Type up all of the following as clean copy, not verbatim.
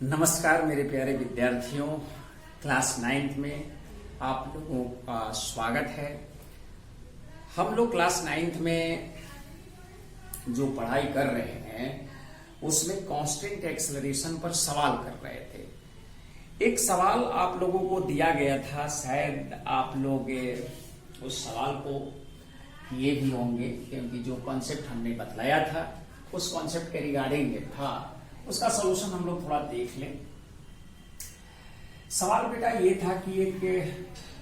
नमस्कार मेरे प्यारे विद्यार्थियों, क्लास 9th में आप लोगों का स्वागत है। हम लोग क्लास 9th में जो पढ़ाई कर रहे हैं उसमें कांस्टेंट एक्सेलरेशन पर सवाल कर रहे थे। एक सवाल आप लोगों को दिया गया था, शायद आप लोग उस सवाल को किए भी होंगे, क्योंकि जो कॉन्सेप्ट हमने बतलाया था उस कॉन्सेप्ट के रिगार्डिंग था। उसका सॉल्यूशन हम लोग थोड़ा देख लें। सवाल बेटा ये था कि एक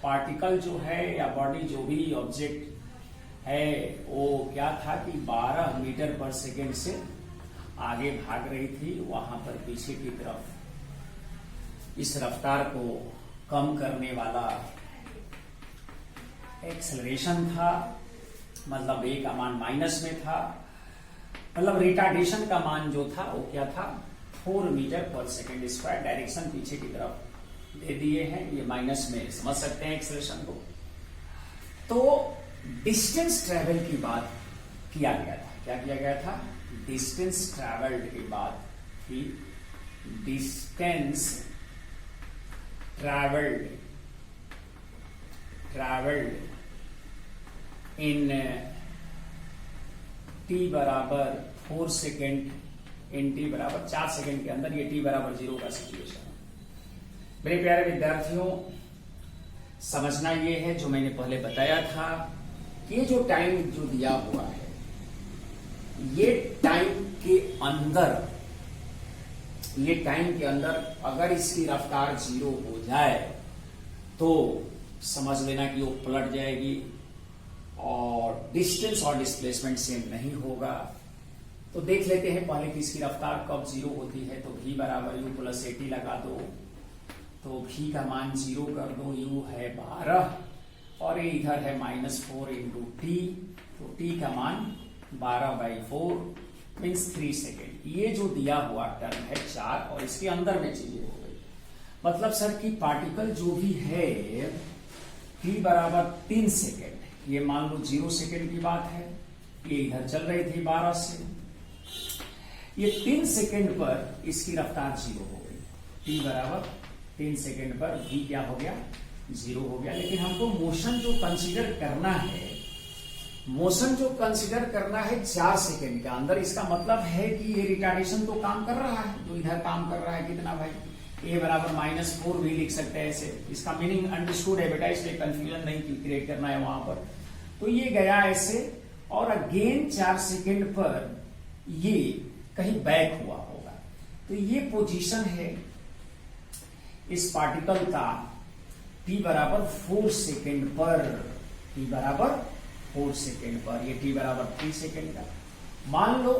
पार्टिकल जो है या बॉडी जो भी ऑब्जेक्ट है वो क्या था कि 12 मीटर पर सेकेंड से आगे भाग रही थी। वहां पर पीछे की तरफ इस रफ्तार को कम करने वाला एक्सेलरेशन था, मतलब ए का मान माइनस में था, मतलब रिटार्डेशन का मान जो था वो क्या था 4 मीटर पर सेकेंड स्क्वायर। डायरेक्शन पीछे की तरफ दे दिए हैं, ये माइनस में समझ सकते हैं एक्सेलरेशन को। तो डिस्टेंस ट्रेवल की बात किया गया था। क्या किया गया था? डिस्टेंस ट्रेवल्ड की बात की। डिस्टेंस ट्रेवल्ड इन t बराबर 4 सेकेंड इन t बराबर 4 सेकेंड के अंदर, ये t बराबर 0 का सिचुएशन है। मेरे प्यारे विद्यार्थियों, समझना ये है जो मैंने पहले बताया था कि ये जो टाइम जो दिया हुआ है, ये टाइम के अंदर अगर इसकी रफ्तार 0 हो जाए तो समझ लेना कि वो पलट जाएगी और डिस्टेंस और डिस्प्लेसमेंट सेम नहीं होगा। तो देख लेते हैं पहले कि इसकी रफ्तार कब 0 होती है। तो v बराबर u प्लस 80 लगा दो, तो v का मान 0 कर दो, u है 12 और ये इधर है -4 इंटू टी, तो t का मान 12/4 मीन्स 3 सेकेंड। ये जो दिया हुआ टर्म है 4 और इसके अंदर में चीजें हो गई। मतलब सर कि पार्टिकल जो भी है t बराबर 3 सेकेंड, ये मान लो 0 सेकेंड की बात है, ये इधर चल रही थी 12 से, ये 3 सेकेंड पर इसकी रफ्तार 0 हो गई। t बराबर 3 सेकेंड पर v क्या हो गया? 0 हो गया। लेकिन हमको मोशन जो कंसीडर करना है 4 सेकेंड के अंदर। इसका मतलब है कि ये रिटार्डेशन तो काम कर रहा है, तो इधर काम कर रहा है कितना भाई? a बराबर -4 भी लिख सकते हैं ऐसे। इसका मीनिंग अंडरस्टूड है बेटा, इसलिए कंफ्यूजन नहीं क्रिएट करना है वहां पर। तो ये गया ऐसे और अगेन 4 सेकेंड पर ये कहीं बैक हुआ होगा। तो ये पोजीशन है इस पार्टिकल का t बराबर 4 सेकेंड पर, t बराबर 4 सेकेंड पर, ये t बराबर 3 सेकेंड का। मान लो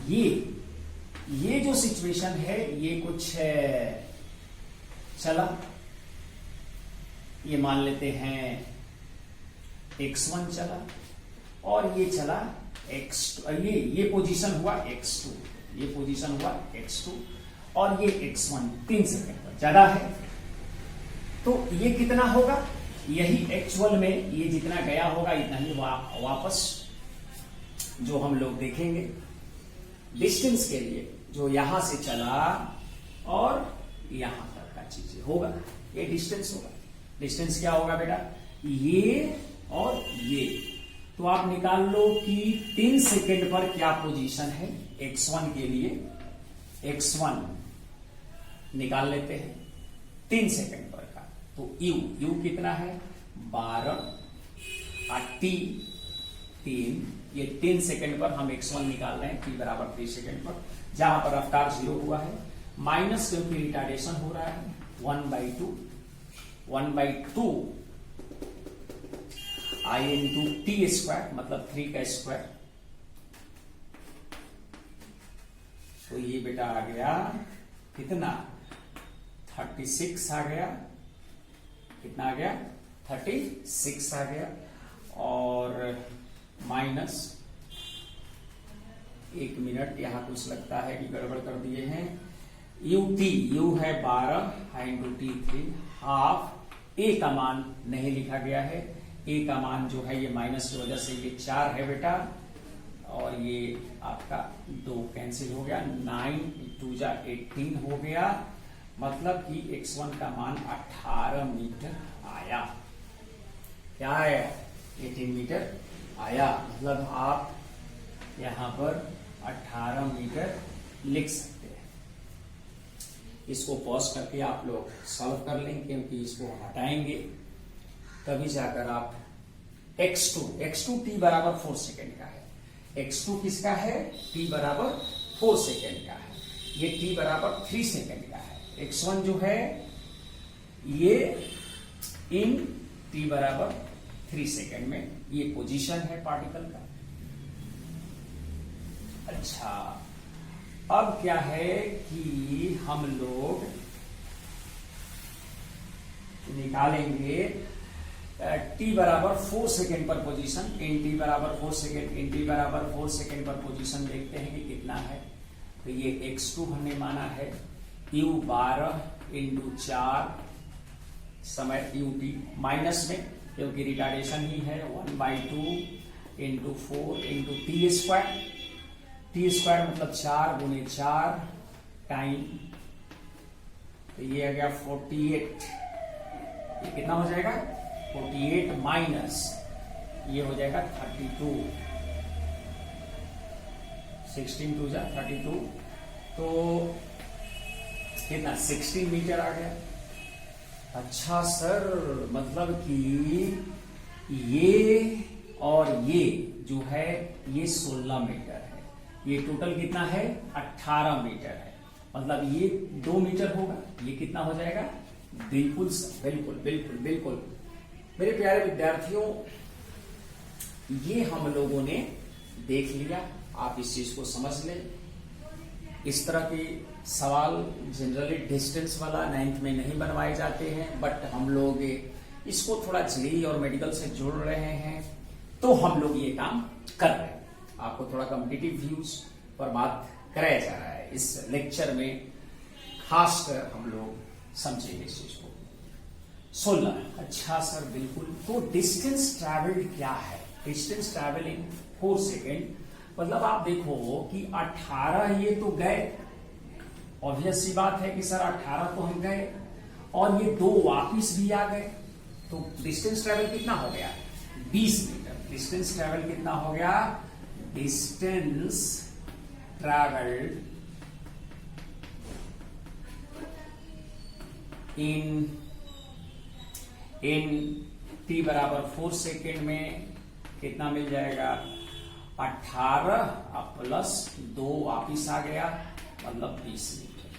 ये जो सिचुएशन है ये कुछ चला, ये मान लेते हैं x1 चला और ये चला x2, ये पोजीशन हुआ x2, ये पोजीशन हुआ x2 और ये x1 3 सेकेंड पर ज्यादा है। तो ये कितना होगा? यही एक्चुअल में ये जितना गया होगा इतना ही वापस जो हम लोग देखेंगे डिस्टेंस के लिए, जो यहां से चला और यहां तक का चीज होगा, ये डिस्टेंस होगा। डिस्टेंस क्या होगा बेटा? ये और ये। तो आप निकाल लो कि 3 सेकेंड पर क्या पोजीशन है x1 के लिए। x1 निकाल लेते हैं 3 सेकेंड पर का, तो u कितना है? 12 t 3, ये 3 सेकेंड पर हम x1 निकाल रहे हैं, t बराबर 3 सेकेंड पर, जहां पर रफ्तार 0 हुआ है, माइनस क्योंकि रिटार्डेशन हो रहा है 1/2 i इंटू टी स्क्वायर, मतलब 3 का स्क्वायर। तो ये बेटा आ गया कितना? 36 आ गया। कितना आ गया? 36 आ गया और माइनस 1 मिनट, यहां कुछ लगता है कि गड़बड़ कर दिए हैं। u है 12 इंटू टी 3 हाफ। a का मान नहीं लिखा गया है, a का मान जो है ये माइनस की वजह से ये 4 है बेटा और ये आपका 2 कैंसिल हो गया, 9 2 जा 18 हो गया, मतलब कि x1 का मान 18 मीटर आया। क्या है? 18 मीटर आया, मतलब आप यहां पर 18 मीटर लिख सकते हैं। इसको पॉज करके आप लोग सॉल्व कर लेंगे, क्योंकि इसको हटाएंगे तभी जाकर आप x2 t बराबर 4 सेकेंड का है। x2 किसका है? t बराबर 4 सेकेंड का है। ये t बराबर 3 सेकेंड का है। x1 जो है ये इन t बराबर 3 सेकेंड में ये पोजीशन है पार्टिकल का। अच्छा, अब क्या है कि हम लोग निकालेंगे t बराबर 4 सेकेंड पर पोजीशन, इन t बराबर 4 सेकेंड, इन t बराबर 4 सेकेंड पर पोजीशन देखते हैं कि कितना है। तो ये x2 हमने माना है u12 × 4 समय ut माइनस में, क्योंकि रिटार्डेशन ही है, 1/2 × 4 × t² मतलब 4 × 4 टाइम, तो ये आ गया 48। ये कितना हो जाएगा? 48 माइनस ये हो जाएगा 32, 16 2 जा 32, तो कितना 16 मीटर आ गया। अच्छा सर, मतलब कि ये और ये जो है ये 16 मीटर है, ये टोटल कितना है? 18 मीटर है, मतलब ये 2 मीटर होगा। ये कितना हो जाएगा? बिल्कुल बिल्कुल बिल्कुल बिल्कुल मेरे प्यारे विद्यार्थियों, ये हम लोगों ने देख लिया, आप इस चीज को समझ लें। इस तरह के सवाल जनरली डिस्टेंस वाला 9th में नहीं बनवाए जाते हैं, बट हम लोग इसको थोड़ा जेईई और मेडिकल से जोड़ रहे हैं, तो हम लोग ये काम कर रहे हैं। आपको थोड़ा कॉम्पिटिटिव व्यूज पर बात कराया जा रहा है इस लेक्चर में, खासकर हम लोग समझेंगे इस चीज को। 16, अच्छा सर बिल्कुल। तो डिस्टेंस ट्रैवल्ड क्या है? डिस्टेंस ट्रैवलिंग 4 सेकेंड, मतलब आप देखो कि 18 ये तो गए, ऑब्वियस सी बात है कि सर 18 तो हम गए, और ये 2 वापिस भी आ गए, तो डिस्टेंस ट्रैवल कितना हो गया? 20 मीटर। डिस्टेंस ट्रैवल कितना हो गया? डिस्टेंस ट्रैवल्ड इन t बराबर 4 सेकेंड में कितना मिल जाएगा? 18 प्लस 2 वापिस आ गया, मतलब 20 मीटर।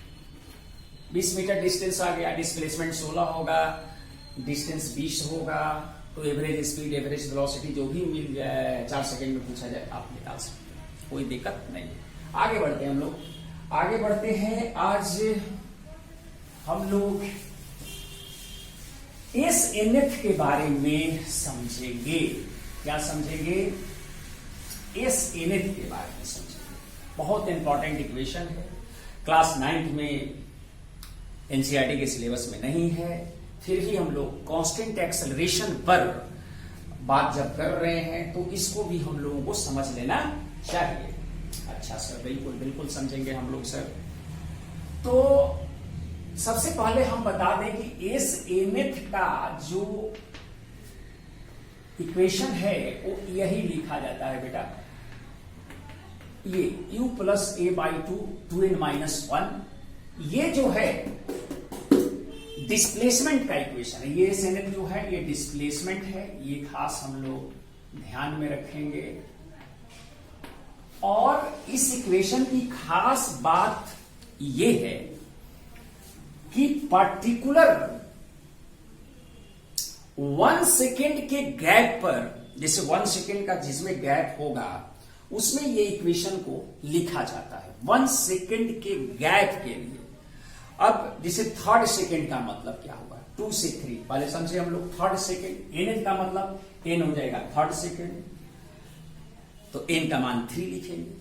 20 मीटर डिस्टेंस आ गया। डिस्प्लेसमेंट 16 होगा, डिस्टेंस 20 होगा, तो एवरेज स्पीड, एवरेज वेलोसिटी जो भी मिल जाए 4 सेकेंड में पूछा जाए आप निकाल सकते हैं, कोई दिक्कत नहीं। आगे बढ़ते हैं हम लोग, आगे बढ़ते हैं। आज हम लोग SNF के बारे में समझेंगे। क्या समझेंगे? SNF के बारे में समझेंगे। बहुत इंपॉर्टेंट इक्वेशन है, क्लास 9th में एनसीईआरटी के सिलेबस में नहीं है, फिर भी हम लोग कांस्टेंट एक्सेलरेशन पर बात जब कर रहे हैं तो इसको भी हम लोगों को समझ लेना चाहिए। अच्छा सर, बिल्कुल बिल्कुल समझेंगे हम लोग सर। तो सबसे पहले हम बता दें कि SNF का जो इक्वेशन है वो यही लिखा जाता है बेटा, ये u प्लस a/2 2n-1, ये जो है डिस्प्लेसमेंट का इक्वेशन है। ये SNF जो है ये डिस्प्लेसमेंट है, ये खास हम लोग ध्यान में रखेंगे। और इस इक्वेशन की खास बात ये है कि पर्टिकुलर 1 सेकेंड के गैप पर, जैसे 1 सेकेंड का जिसमें गैप होगा उसमें ये इक्वेशन को लिखा जाता है 1 सेकेंड के गैप के लिए। अब जैसे 3rd सेकेंड का मतलब क्या होगा? 2 से 3, पहले समझे हम लोग 3rd सेकेंड, n का मतलब n हो जाएगा 3rd सेकेंड, तो n का मान 3 लिखेंगे।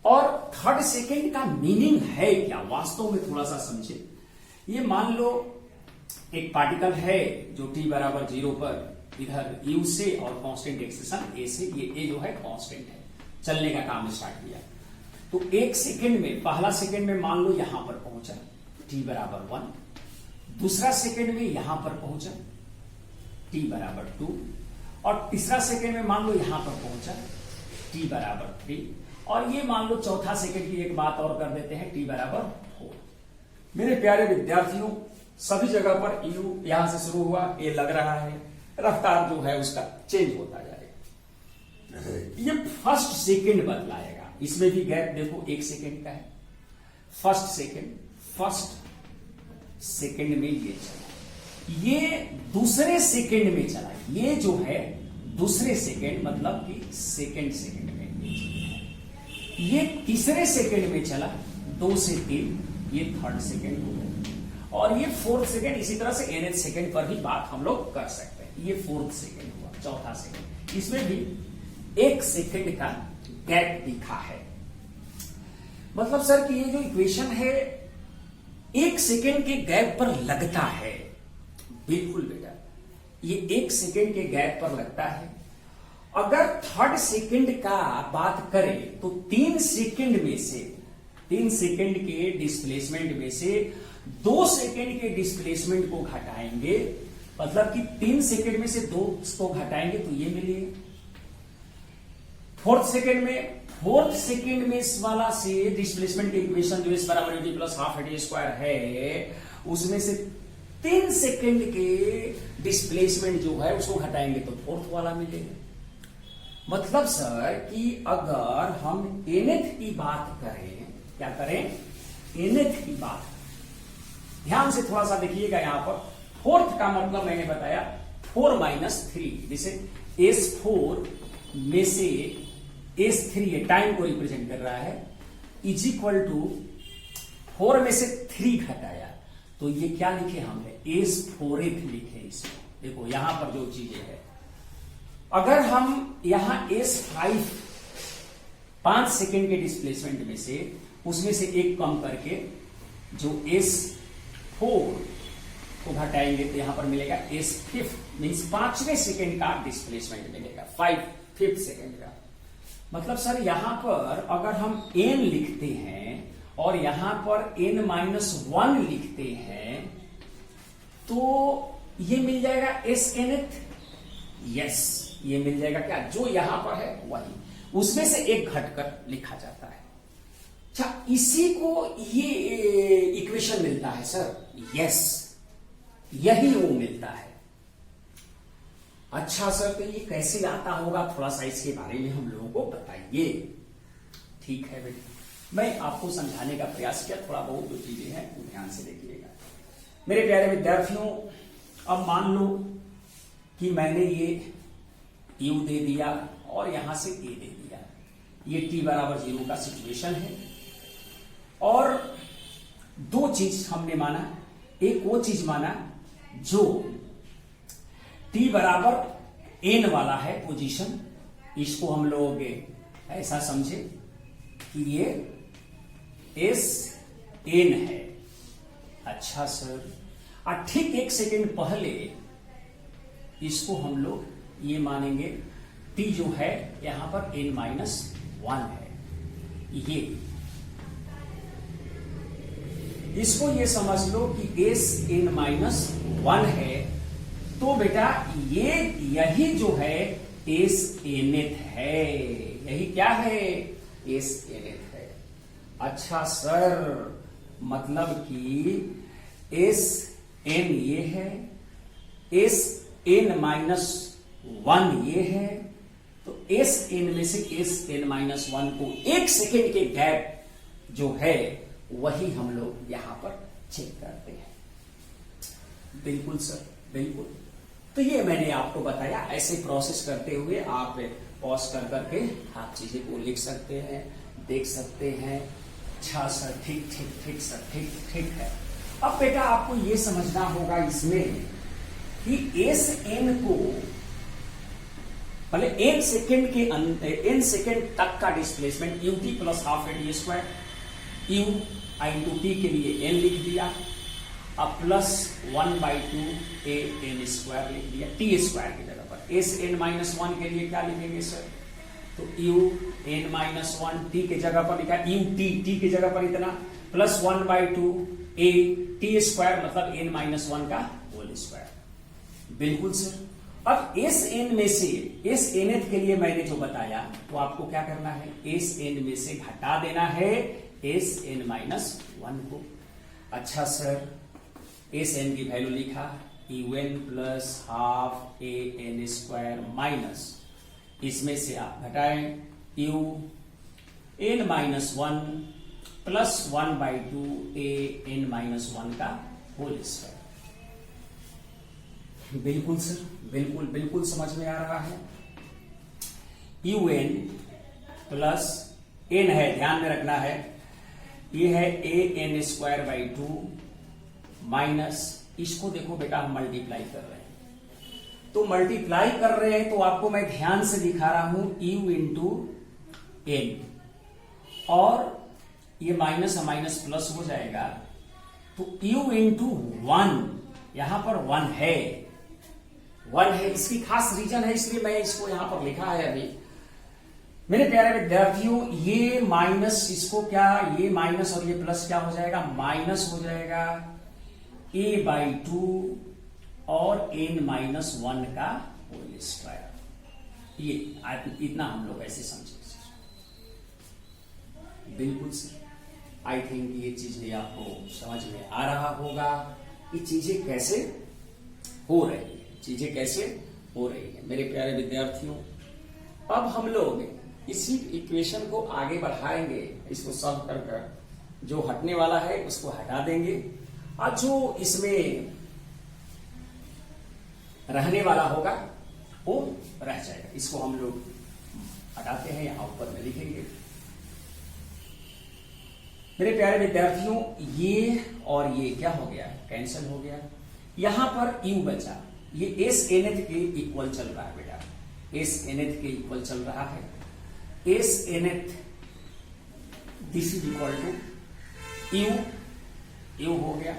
और 3rd सेकेंड का मीनिंग है क्या वास्तव में, थोड़ा सा समझे। ये मान लो एक पार्टिकल है जो t बराबर 0 पर इधर u से और कांस्टेंट एक्सेशन a से, ये a जो है कांस्टेंट है, चलने का काम स्टार्ट किया। तो 1 सेकेंड में, पहला सेकेंड में मान लो यहां पर पहुंचा t बराबर 1, दूसरा सेकेंड में यहां पर पहुंचा t बराबर 2, और तीसरा सेकेंड में मान लो यहां पर पहुंचा t बराबर 3, और ये मान लो चौथा सेकेंड की एक बात और कर देते हैं t बराबर 4। मेरे प्यारे विद्यार्थियों, सभी जगह पर u यहां से शुरू हुआ, ये लग रहा है रफ्तार जो है उसका चेंज होता जाएगा। ये फर्स्ट सेकेंड बदलाएगा, इसमें भी गैप देखो 1 सेकेंड का है। फर्स्ट सेकेंड में ये चला, ये दूसरे सेकेंड में चला, ये जो है दूसरे सेकेंड मतलब कि सेकेंड में ये तीसरे सेकेंड में चला, 2 से 3, ये थर्ड सेकेंड हो गया, और ये फोर्थ सेकेंड। इसी तरह से nth सेकेंड पर भी बात हम लोग कर सकते हैं। ये फोर्थ सेकेंड हुआ, चौथा सेकेंड, इसमें भी 1 सेकेंड का गैप दिखा है। मतलब सर कि ये जो इक्वेशन है 1 सेकेंड के गैप पर लगता है। बिल्कुल बेटा, ये 1 सेकेंड के गैप पर लगता है। अगर थर्ड सेकेंड का बात करें तो 3 सेकेंड के डिस्प्लेसमेंट में से 2 सेकेंड के डिस्प्लेसमेंट को घटाएंगे, मतलब कि 3 सेकेंड में से 2 को घटाएंगे तो ये मिलेगा। फोर्थ सेकेंड में इस वाला से डिस्प्लेसमेंट की इक्वेशन जो इस बराबर T plus half T square है, उसमें से 3 सेकेंड के डिस्प्लेसमेंट जो है उसको घटाएंगे तो फोर्थ वाला मिलेगा। मतलब सर कि अगर हम nth की बात करें, क्या करें, nth की बात, ध्यान से थोड़ा सा देखिएगा यहां पर। फोर्थ का मतलब मैंने बताया 4 - 3, जैसे S4 में से S3 ये टाइम को रिप्रेजेंट कर रहा है, इज इक्वल टू 4 में से 3 घटाया तो ये क्या लिखे हमने, S4th लिखे इसको। देखो यहां पर जो चीजें है, अगर हम यहां S5 5 सेकेंड के डिस्प्लेसमेंट में से उसमें से 1 कम करके जो S4 को घटाएंगे तो यहां पर मिलेगा S5 मींस 5वें सेकेंड का डिस्प्लेसमेंट मिलेगा, 5th सेकेंड का। मतलब सर यहां पर अगर हम n लिखते हैं और यहां पर n-1 लिखते हैं तो ये मिल जाएगा SNth। यस, ये मिल जाएगा क्या, जो यहां पर है वही, उसमें से 1 घटकर लिखा जाता है। अच्छा, इसी को ये इक्वेशन मिलता है सर। यस, यही वो मिलता है। अच्छा सर, तो ये कैसे आता होगा, थोड़ा सा इसके बारे में हम लोगों को बताइए। ठीक है बेटा, मैं आपको समझाने का प्रयास किया, थोड़ा बहुत जो चीजें हैं वो ध्यान से देखिएगा। मेरे प्यारे विद्यार्थियों, अब मान लो कि मैंने ये u दे दिया और यहां से a दे दिया, ये t बराबर 0 का सिचुएशन है। और 2 चीज हमने माना, एक वो चीज माना जो t बराबर n वाला है पोजीशन, इसको हम लोग ऐसा समझे कि ये Sn है। अच्छा सर, ठीक 1 सेकेंड पहले इसको हम लोग ये मानेंगे t जो है यहां पर n-1 है, ये इसको ये समझ लो कि Sn-1 है। तो बेटा ये यही जो है Snth है, यही क्या है, Snth है। अच्छा सर, मतलब कि Sn ये है, Sn-1 ये है, तो Sn में से Sn-1 को 1 सेकेंड के गैप जो है वही हम लोग यहां पर चेक करते हैं। बिल्कुल सर, बिल्कुल। तो ये मैंने आपको बताया, ऐसे प्रोसेस करते हुए आप पॉज कर करके आप चीजें को लिख सकते हैं, देख सकते हैं। अच्छा सर, ठीक ठीक ठीक सर, ठीक ठीक है। अब बेटा आपको ये समझना होगा इसमें कि Sn को पहले n सेकेंड के n सेकेंड तक का displacement ut plus half T square, u into t के लिए n लिख दिया, अब प्लस 1/2 a n स्क्वायर लिख दिया, t स्क्वायर की जगह पर। Sn-1 के लिए क्या लिखेंगे सर, तो u n minus one, T के जगह पर लिखा u टी की जगह पर इतना, प्लस 1/2 a टी स्क्वायर मतलब n माइनस वन का होल स्क्वायर। बिल्कुल सर। अब इस n में से इस nth के लिए मैंने जो बताया तो आपको क्या करना है, इस n में से घटा देना है इस n माइनस वन को। अच्छा सर, इस n की वैल्यू लिखा un plus half a n square minus, इसमें से आप घटाएं u n minus one plus 1/2 a n minus one का होल स्क्वायर। बिल्कुल सर, बिल्कुल बिल्कुल समझ में आ रहा है। un प्लस n है, ध्यान में रखना है, ये है a n square by 2 minus, इसको देखो बेटा हम मल्टीप्लाई कर रहे हैं, तो मल्टीप्लाई कर रहे हैं तो आपको मैं ध्यान से दिखा रहा हूं u इंटू n, और ये माइनस माइनस प्लस हो जाएगा, तो u इंटू वन, यहां पर वन है, इसकी खास रीजन है इसलिए मैं इसको यहां पर लिखा है अभी। मेरे प्यारे विद्यार्थियों, ये माइनस, इसको क्या, ये माइनस और ये प्लस क्या हो जाएगा, माइनस हो जाएगा a/2 और n माइनस वन का होल स्क्वायर। ये इतना हम लोग ऐसे समझे। बिल्कुल सर, आई थिंक ये चीजें आपको समझ में आ रहा होगा कि चीजें कैसे हो रही है, चीजें कैसे हो रही है। मेरे प्यारे विद्यार्थियों, अब हम लोग इसी इक्वेशन को आगे बढ़ाएंगे, इसको सॉल्व कर कर जो हटने वाला है उसको हटा देंगे, और जो इसमें रहने वाला होगा वो रह जाएगा। इसको हम लोग हटाते हैं, यहां ऊपर में लिखेंगे। मेरे प्यारे विद्यार्थियों, ये और ये क्या हो गया, कैंसिल हो गया, यहां पर u बचा, ये s nth के इक्वल चल रहा है बेटा, s nth के इक्वल चल रहा है, s nth this is equal to u हो गया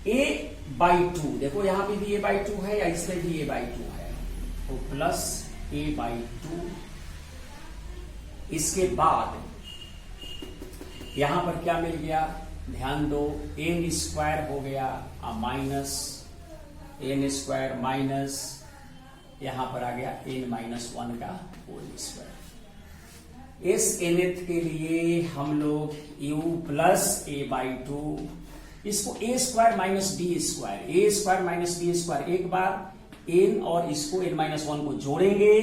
a/2, देखो यहां पे भी a/2 है या इसमें भी a/2 है, तो प्लस a/2, इसके बाद यहां पर क्या मिल गया, ध्यान दो, n स्क्वायर हो गया माइनस n स्क्वायर माइनस, यहां पर आ गया n माइनस वन का होल स्क्वायर। इस nth के लिए हम लोग u प्लस a/2, इसको a square minus b square, a square minus b square, एक बार n और इसको n माइनस वन को जोड़ेंगे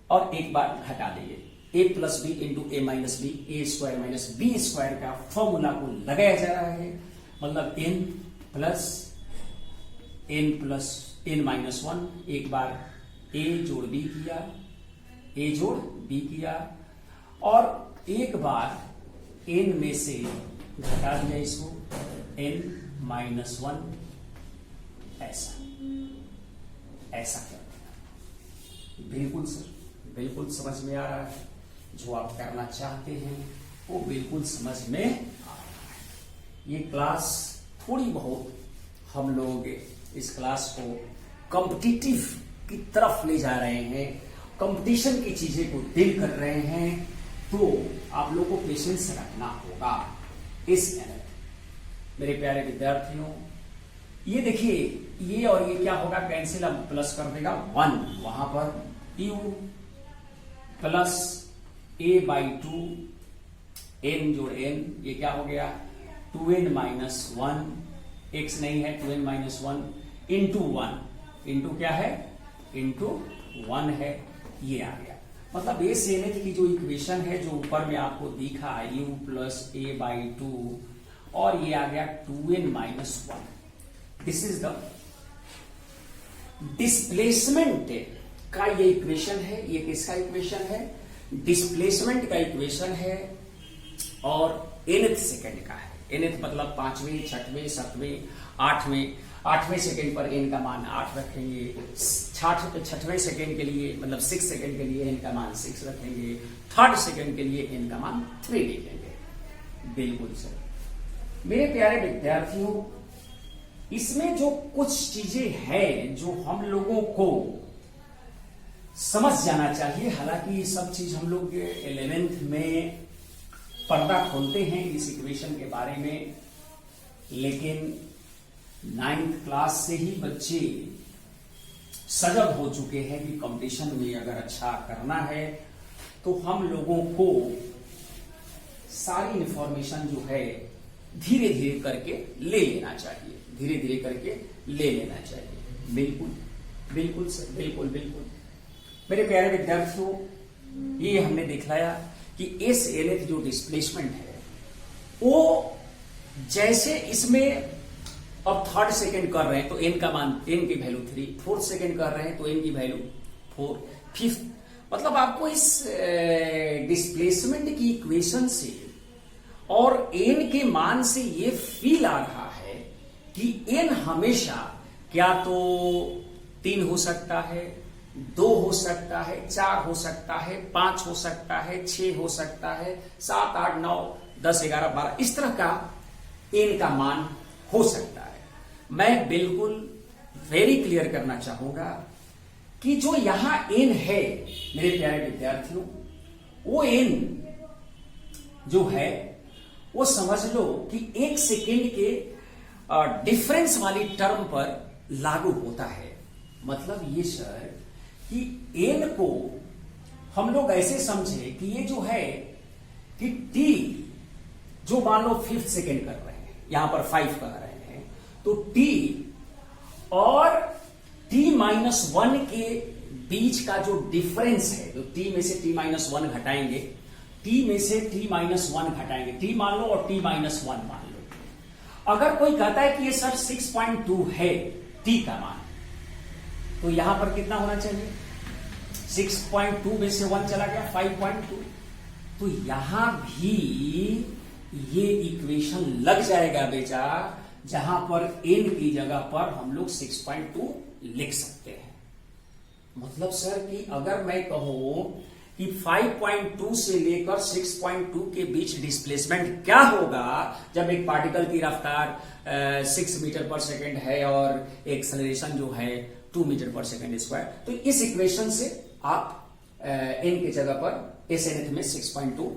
और एक बार घटा देंगे, a plus B into A minus B, A square minus B square का फॉर्मूला को लगाया जा रहा है, मतलब n plus n minus one, एक बार a जोड़ b किया, a जोड़ b किया, और एक बार n में से घटा दिया इसको, n माइनस वन, ऐसा कर दिया। बिल्कुल सर, बिल्कुल समझ में आ रहा है, जो आप करना चाहते हैं वो बिल्कुल समझ में आ रहा है। ये क्लास थोड़ी बहुत हम लोग इस क्लास को कॉम्पिटिटिव की तरफ ले जा रहे हैं, कंपटीशन की चीजें को डील कर रहे हैं, तो आप लोग को पेशेंस रखना होगा इस मेरे प्यारे विद्यार्थियों। ये देखिए, ये और ये क्या होगा, कैंसिल, अब प्लस कर देगा 1, वहां पर u प्लस a/2 n जोड़ n, ये क्या हो गया 2n माइनस वन, x नहीं है 2n minus one into one, into क्या है, इंटू 1 है, ये आ गया। मतलब a से n की जो इक्वेशन है जो ऊपर में आपको दिखा u प्लस a/2 और ये आ गया 2n minus one, this is the displacement का ये इक्वेशन है। ये किसका इक्वेशन है, डिस्प्लेसमेंट का इक्वेशन है, और nth सेकंड का है। nth मतलब 5वें, 6वें, 7वें, 8वें सेकंड पर n का मान 8 रखेंगे, 6वें सेकंड के लिए मतलब 6 सेकंड के लिए n का मान 6 रखेंगे, 3rd सेकंड के लिए n का मान 3 लिखेंगे। बिल्कुल सर। मेरे प्यारे विद्यार्थियों, इसमें जो कुछ चीजें हैं जो हम लोगों को समझ जाना चाहिए। हालांकि ये सब चीज हम लोग 11th में पर्दा खोलते हैं इस इक्वेशन के बारे में, लेकिन 9th क्लास से ही बच्चे सजग हो चुके हैं कि कंपटीशन में अगर अच्छा करना है तो हम लोगों को सारी इंफॉर्मेशन जो है धीरे धीरे करके ले लेना चाहिए, धीरे धीरे करके ले लेना चाहिए। बिल्कुल बिल्कुल सर, बिल्कुल बिल्कुल। मेरे प्यारे विद्यार्थियों, ये हमने दिखलाया कि एस एन जो डिस्प्लेसमेंट है वो जैसे इसमें अब 3rd सेकेंड कर रहे हैं तो एन का मान, एन की वैल्यू 3, 4th सेकेंड कर रहे हैं तो एन की वैल्यू 4, 5th, मतलब आपको इस डिस्प्लेसमेंट की इक्वेशन से और एन के मान से ये फील आ रहा है कि एन हमेशा क्या तो 3 हो सकता है, 2 हो सकता है, 4 हो सकता है, 5 हो सकता है, 6 हो सकता है, 7, 8, 9, 10, 11, 12, इस तरह का एन का मान हो सकता है। मैं बिल्कुल वेरी क्लियर करना चाहूंगा कि जो यहां एन है मेरे प्यारे विद्यार्थियों, वो एन जो है वो समझ लो कि 1 सेकेंड के डिफरेंस वाली टर्म पर लागू होता है। मतलब ये सर कि एन को हम लोग ऐसे समझे कि ये जो है कि टी जो मान लो 5th सेकेंड कर रहे हैं, यहां पर 5 कह रहे हैं, तो टी और t-1 के बीच का जो डिफरेंस है, जो t में से t-1 घटाएंगे, t में से t-1 घटाएंगे, t मान लो और t-1 मान लो। अगर कोई कहता है कि ये सर 6.2 है t का मान, तो यहां पर कितना होना चाहिए? 6.2 में से 1 चला गया 5.2, तो यहां भी ये इक्वेशन लग जाएगा बेटा, जहां पर n की जगह पर हम लोग 6.2 लिख सकते हैं। मतलब सर कि अगर मैं कहूं कि 5.2 से लेकर 6.2 के बीच डिस्प्लेसमेंट क्या होगा जब एक पार्टिकल की रफ्तार 6 मीटर पर सेकेंड है और एक्सेलरेशन जो है 2 मीटर पर सेकेंड स्क्वायर, तो इस इक्वेशन से आप n की जगह पर एस एन में 6.2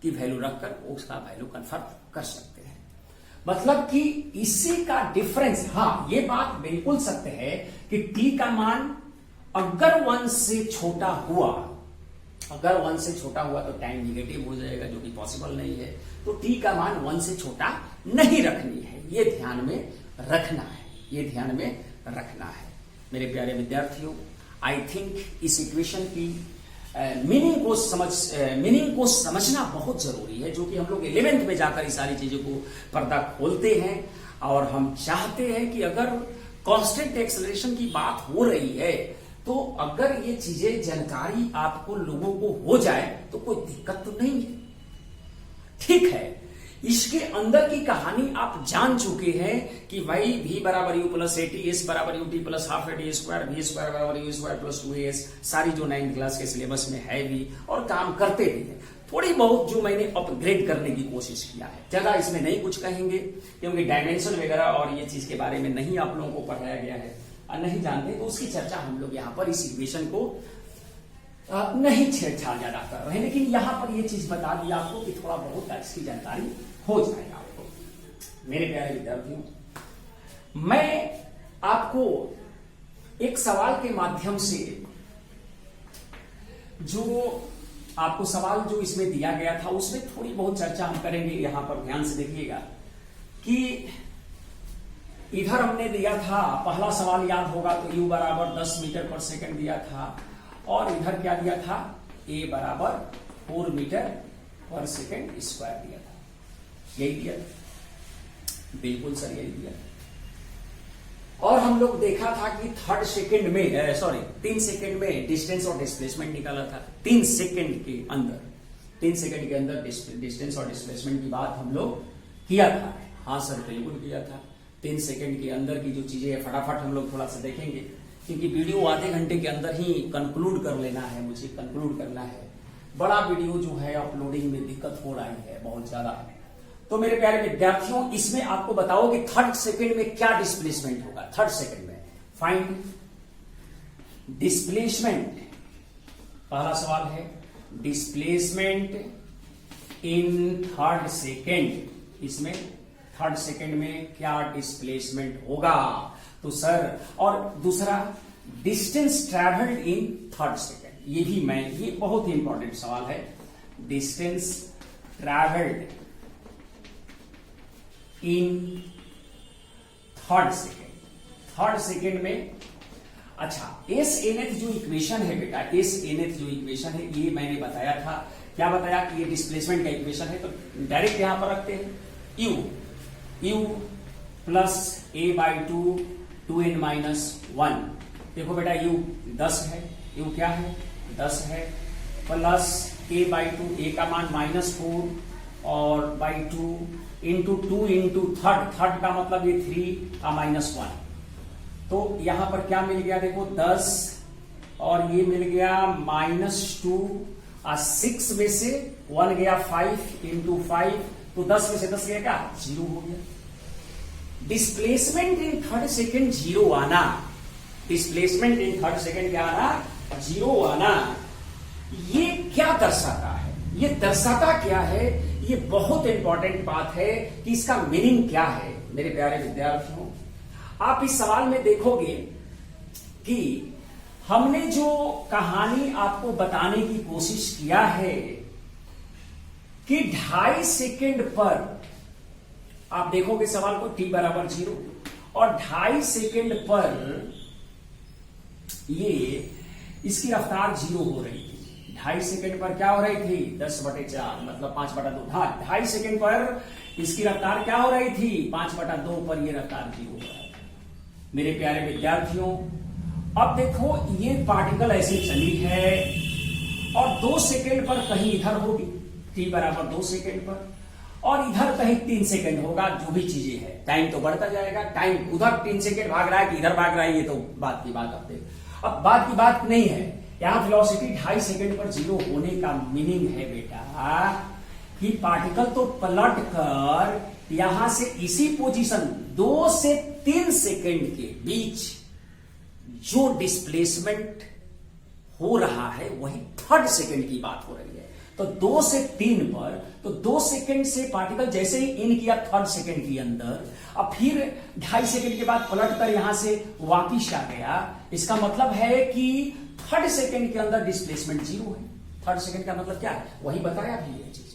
की वैल्यू रखकर उसका वैल्यू कन्फर्म कर सकते हैं। मतलब कि इसी का डिफरेंस, हाँ ये बात बिल्कुल सत्य है कि t का मान अगर 1 से छोटा हुआ, अगर 1 से छोटा हुआ तो टाइम निगेटिव हो जाएगा, जो कि पॉसिबल नहीं है। तो t का मान 1 से छोटा नहीं रखनी है, ये ध्यान में रखना है, ये ध्यान में रखना है। मेरे प्यारे विद्यार्थियों, आई थिंक इस इक्वेशन की मीनिंग को समझना बहुत जरूरी है, जो कि हम लोग 11th में जाकर इस सारी चीजों को पर्दा खोलते हैं। और हम चाहते हैं कि अगर कांस्टेंट एक्सेलरेशन की बात हो रही है तो अगर ये चीजें जानकारी आपको लोगों को हो जाए तो कोई दिक्कत तो नहीं है, ठीक है। इसके अंदर की कहानी आप जान चुके हैं कि भाई v बराबर u plus A T, S बराबर U T plus half A T square, V square बराबर यू स्क्वायर प्लस 2as, सारी जो 9th क्लास के सिलेबस में है भी और काम करते भी है। थोड़ी बहुत जो मैंने अपग्रेड करने की कोशिश किया है, ज्यादा इसमें नहीं कुछ कहेंगे क्योंकि डायमेंशन वगैरह और ये चीज के बारे में नहीं आप लोगों को पढ़ाया गया है और नहीं जानते, तो उसकी चर्चा हम लोग यहाँ पर इस इक्वेशन को नहीं छेड़छाड़ ज्यादा कर रहे हैं। लेकिन यहां पर ये चीज बता दी आपको कि थोड़ा बहुत इसकी जानकारी हो जाएगा आपको। मेरे प्यारे विद्यार्थियों, मैं आपको एक सवाल के माध्यम से, जो आपको सवाल जो इसमें दिया गया था उसमें थोड़ी बहुत चर्चा हम करेंगे। यहां पर ध्यान से देखिएगा कि इधर हमने दिया था, पहला सवाल याद होगा तो u बराबर 10 मीटर पर सेकंड दिया था और इधर क्या दिया था, a बराबर 4 मीटर पर सेकंड स्क्वायर दिया था। यही दिया, बिल्कुल सर यही दिया। और हम लोग देखा था कि 3rd सेकंड में, सॉरी 3 सेकंड में डिस्टेंस और डिस्प्लेसमेंट निकाला था। 3 सेकंड के अंदर डिस्टेंस और डिस्प्लेसमेंट की बात हम लोग किया था। हाँ सर बिल्कुल किया था। 3 सेकंड के अंदर की जो चीजें है फटाफट हम लोग थोड़ा सा देखेंगे, क्योंकि वीडियो आधे घंटे के अंदर ही कंक्लूड कर लेना है, मुझे कंक्लूड करना है। बड़ा वीडियो जो है अपलोडिंग में दिक्कत हो रही है बहुत ज्यादा। तो मेरे प्यारे विद्यार्थियों, इसमें आपको बताओ कि 3rd सेकंड में क्या डिस्प्लेसमेंट होगा। 3rd सेकंड में फाइंड डिस्प्लेसमेंट पहला सवाल है डिस्प्लेसमेंट इन थर्ड सेकेंड, इसमें थर्ड सेकेंड में क्या डिस्प्लेसमेंट होगा, तो सर, और दूसरा distance travelled in third second, ये बहुत ही इंपॉर्टेंट सवाल है, distance travelled in third second में। अच्छा, एस एनथ जो इक्वेशन है बेटा, एस एनथ जो इक्वेशन है, ये मैंने बताया था, क्या बताया कि ये डिस्प्लेसमेंट का इक्वेशन है, तो डायरेक्ट यहां पर रखते हैं, U plus A by two N minus one. देखो बेटा यू 10 है, यू क्या है 10 है, प्लस ए बाई टू, ए का मान -4 और बाई 2 इंटू थर्ड का मतलब ये 3 का -1, तो यहां पर क्या मिल गया देखो 10 और ये मिल गया -2 और 6 में से 1 गया 5 इंटू 5, तो 10 में से 10 गया क्या 0 हो गया। डिस्प्लेसमेंट इन थर्ड सेकेंड 0 आना, डिस्प्लेसमेंट इन थर्ड सेकेंड क्या आना 0 आना, ये क्या दर्शाता है, ये दर्शाता क्या है, ये बहुत इंपॉर्टेंट बात है कि इसका मीनिंग क्या है। मेरे प्यारे विद्यार्थियों, आप इस सवाल में देखोगे कि हमने जो कहानी आपको बताने की कोशिश किया है कि 2.5 सेकेंड पर, आप देखोगे सवाल को t बराबर 0 और 2.5 सेकेंड पर ये इसकी रफ्तार 0 हो रही थी। 2.5 सेकेंड पर क्या हो रही थी 10/4 मतलब 5/2। हाँ, 2.5 सेकेंड पर इसकी रफ्तार क्या हो रही थी 5/2 पर ये रफ्तार 0 हो रहा है। मेरे प्यारे विद्यार्थियों, अब देखो ये पार्टिकल ऐसी चली है और 2 सेकेंड पर कहीं इधर होगी, t बराबर 2 सेकेंड पर, और इधर कहीं 3 सेकेंड होगा, जो भी चीजें है, टाइम तो बढ़ता जाएगा, टाइम उधर 3 सेकेंड भाग रहा है कि इधर भाग रहा है, ये तो बात की बात अब देखो। अब बात की बात नहीं है, यहां वेलोसिटी 2.5 सेकेंड पर 0 होने का मीनिंग है बेटा कि पार्टिकल तो पलट कर यहां से इसी पोजीशन 2 से 3 सेकेंड के बीच जो डिस्प्लेसमेंट हो रहा है वही थर्ड सेकेंड की बात हो रही है। तो 2 से 3 पर, तो 2 सेकेंड से पार्टिकल जैसे ही इन किया थर्ड सेकेंड के अंदर, अब फिर 2.5 सेकेंड के बाद पलट कर यहां से वापिस आ गया, इसका मतलब है कि थर्ड सेकेंड के अंदर डिस्प्लेसमेंट 0 है। थर्ड सेकेंड का मतलब क्या है, वही बताया भी ये चीज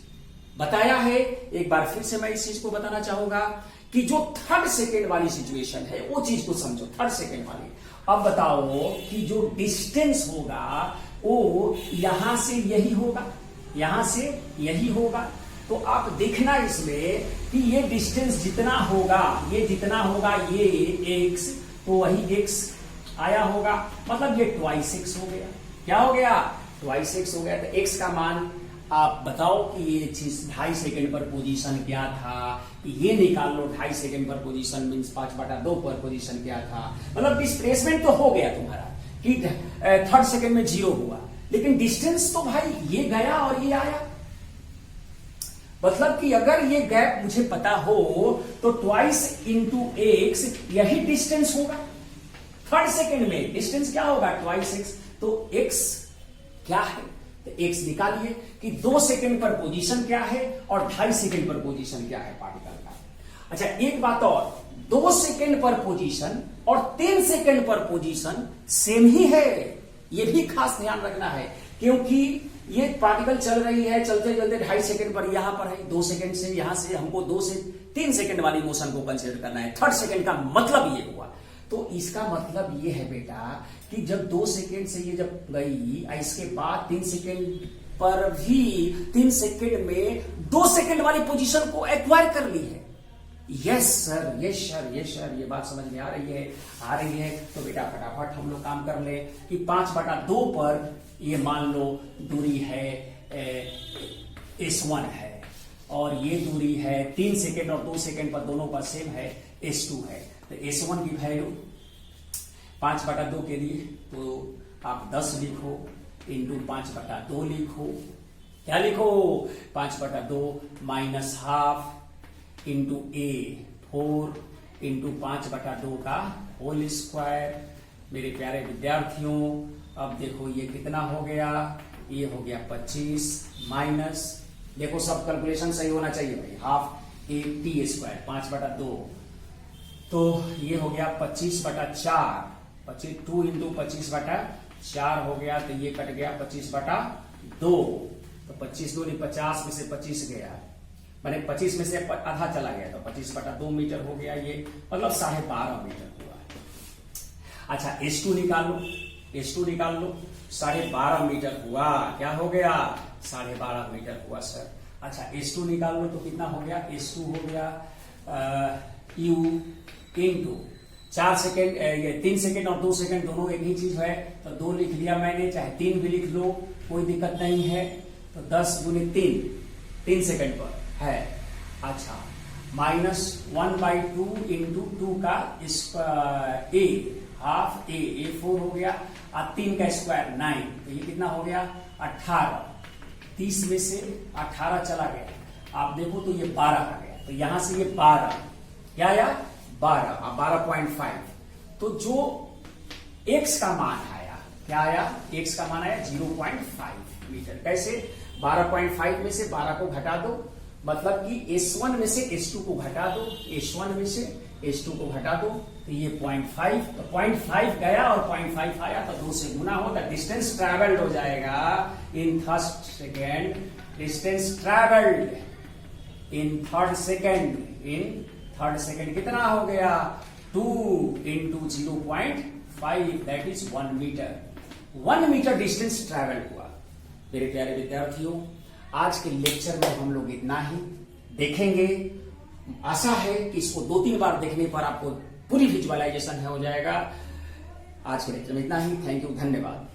बताया है। एक बार फिर से मैं इस चीज को बताना चाहूंगा कि जो थर्ड सेकेंड वाली सिचुएशन है वो चीज को समझो, थर्ड सेकेंड वाली। अब बताओ कि जो डिस्टेंस होगा वो यहां से यही होगा, यहां से यही होगा, तो आप देखना इसमें कि ये डिस्टेंस जितना होगा, ये जितना होगा ये x, तो वही x आया होगा, मतलब ये 2x हो गया। क्या हो गया 2x हो गया। तो x का मान आप बताओ कि ये चीज 2.5 सेकेंड पर पोजीशन क्या था, ये निकाल लो। 2.5 सेकेंड पर पोजीशन मींस 5/2 पर पोजीशन क्या था, मतलब डिस्प्लेसमेंट तो हो गया तुम्हारा कि थर्ड सेकेंड में 0 हुआ, लेकिन डिस्टेंस तो भाई ये गया और ये आया। मतलब कि अगर ये गैप मुझे पता हो तो 2 इंटू x यही डिस्टेंस होगा। थर्ड सेकेंड में डिस्टेंस क्या होगा 2x, तो x क्या है, तो x निकालिए कि 2 सेकेंड पर पोजीशन क्या है और 2.5 सेकेंड पर पोजीशन क्या है पार्टिकल का। अच्छा एक बात और, 2 सेकेंड पर पोजीशन और 3 सेकेंड पर पोजीशन सेम ही है, यह भी खास ध्यान रखना है, क्योंकि ये पार्टिकल चल रही है, चलते चलते 2.5 सेकेंड पर यहां पर है, 2 सेकेंड से यहां से हमको 2 से 3 सेकेंड वाली मोशन को कंसिडर करना है। थर्ड सेकेंड का मतलब ये हुआ, तो इसका मतलब ये है बेटा कि जब 2 सेकेंड से ये जब गई, इसके बाद 3 सेकेंड पर भी 3 सेकेंड में 2 सेकेंड वाली पोजीशन को एक्वायर कर ली है। Yes sir, yes sir, yes sir, ये बात समझ में आ रही है। तो बेटा फटाफट हम लोग काम कर ले कि 5/2 पर ये मान लो दूरी है S1 है, और ये दूरी है 3 सेकेंड और 2 सेकेंड पर दोनों पर सेम है S2 है। तो S1 की वैल्यू 5/2 के लिए तो आप 10 लिखो इंटू 5/2 लिखो, क्या लिखो 5/2 minus half into A 4 into 5/2 का होल स्क्वायर। मेरे प्यारे विद्यार्थियों अब देखो ये कितना हो गया, ये हो गया 25 माइनस, देखो सब कैलकुलेशन सही होना चाहिए भाई, हाफ ए टी स्क्वायर 5/2, तो ये हो गया 25/4, 2 इंटू 25/4 हो गया, तो ये कट गया 25/2, तो 25 दूनी 50 में से 25 गया, मैंने 25 में से आधा चला गया, तो 25/2 मीटर हो गया, ये मतलब 12.5 मीटर हुआ है। अच्छा S2 निकाल लो, S2 निकाल लो, 12.5 मीटर हुआ, क्या हो गया 12.5 मीटर हुआ सर। अच्छा S2 निकाल लो तो कितना हो गया, S2 हो गया U इंटू 4 सेकेंड, ये 3 सेकेंड और 2 सेकेंड दोनों एक ही चीज है, तो 2 लिख लिया मैंने, चाहे 3 भी लिख लो कोई दिक्कत नहीं है, तो 10 गुने 3 सेकेंड पर है। अच्छा माइनस 1/2 इंटू 2 का ए, हाफ ए 4 हो गया, और 3 का स्क्वायर 9, तो ये कितना हो गया 18, 30 में से 18 चला गया, आप देखो तो ये 12 आ गया, तो यहां से ये 12 क्या आया 12, 12.5, तो जो x का मान आया, क्या आया x का मान आया 0.5 मीटर। कैसे 12.5 में से 12 को घटा दो, मतलब कि S1 में से S2 को घटा दो, S1 में से S2 को घटा दो, तो ये 0.5, तो 0.5 गया और 0.5 आया, तो 2 से गुना हो, तो डिस्टेंस ट्रेवल्ड हो जाएगा in first second, distance travelled in third second कितना हो गया 2 into 0.5, that is 1 metre, 1 metre distance travel हुआ। मेरे प्यारे विद्यार्थियों, आज के लेक्चर में हम लोग इतना ही देखेंगे, आशा है कि इसको 2-3 बार देखने पर आपको पूरी विजुअलाइजेशन हो जाएगा। आज के लेक्चर में इतना ही, थैंक यू, धन्यवाद।